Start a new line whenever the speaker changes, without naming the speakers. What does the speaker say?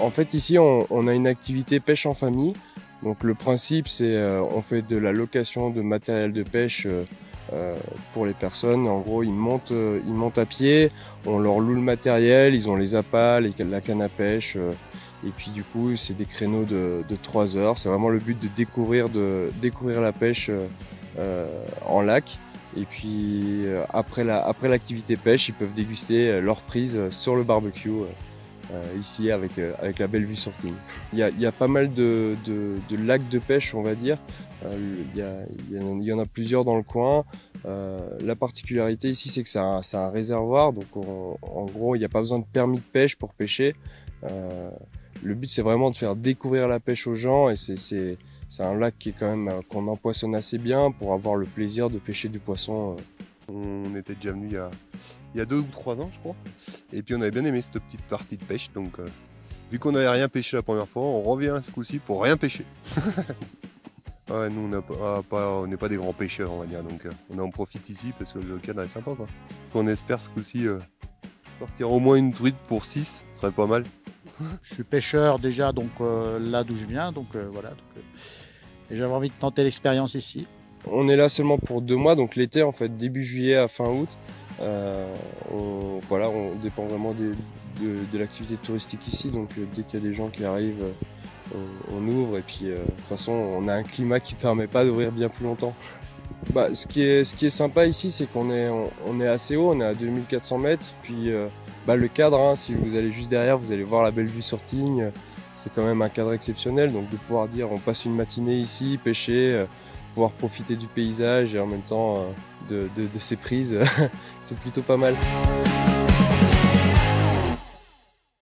En fait, ici, on a une activité pêche en famille. Donc le principe, c'est on fait de la location de matériel de pêche pour les personnes. En gros, ils montent à pied, on leur loue le matériel, ils ont les appâts, la canne à pêche. Et puis du coup, c'est des créneaux de 3 heures. C'est vraiment le but de découvrir la pêche en lac. Et puis après l'activité pêche, ils peuvent déguster leur prise sur le barbecue. Ici avec la belle vue sur Tignes. Il y a pas mal de lacs de pêche, on va dire. Il y en a plusieurs dans le coin. La particularité ici, c'est que c'est un réservoir, donc en gros, il n'y a pas besoin de permis de pêche pour pêcher. Le but, c'est vraiment de faire découvrir la pêche aux gens, et c'est un lac qui est quand même qu'on empoisonne assez bien pour avoir le plaisir de pêcher du poisson.
On était déjà venu il y a 2 ou 3 ans, je crois. Et puis on avait bien aimé cette petite partie de pêche. Donc vu qu'on n'avait rien pêché la première fois, on revient ce coup-ci pour rien pêcher. Ouais, nous on n'est pas des grands pêcheurs, on va dire. Donc on en profite ici parce que le cadre est sympa, quoi. On espère ce coup-ci sortir au moins une truite pour 6, ce serait pas mal.
Je suis pêcheur déjà, donc là d'où je viens, donc voilà. Et j'avais envie de tenter l'expérience ici.
On est là seulement pour 2 mois, donc l'été, en fait, début juillet à fin août. On dépend vraiment de l'activité touristique ici, donc dès qu'il y a des gens qui arrivent, on ouvre, et puis de toute façon on a un climat qui ne permet pas d'ouvrir bien plus longtemps. Ce qui est sympa ici, c'est qu'on est assez haut, on est à 2400 mètres, puis le cadre, hein, si vous allez juste derrière, vous allez voir la belle vue sur Tignes, c'est quand même un cadre exceptionnel, donc de pouvoir dire on passe une matinée ici, pêcher, pouvoir profiter du paysage et en même temps de ses prises, c'est plutôt pas mal.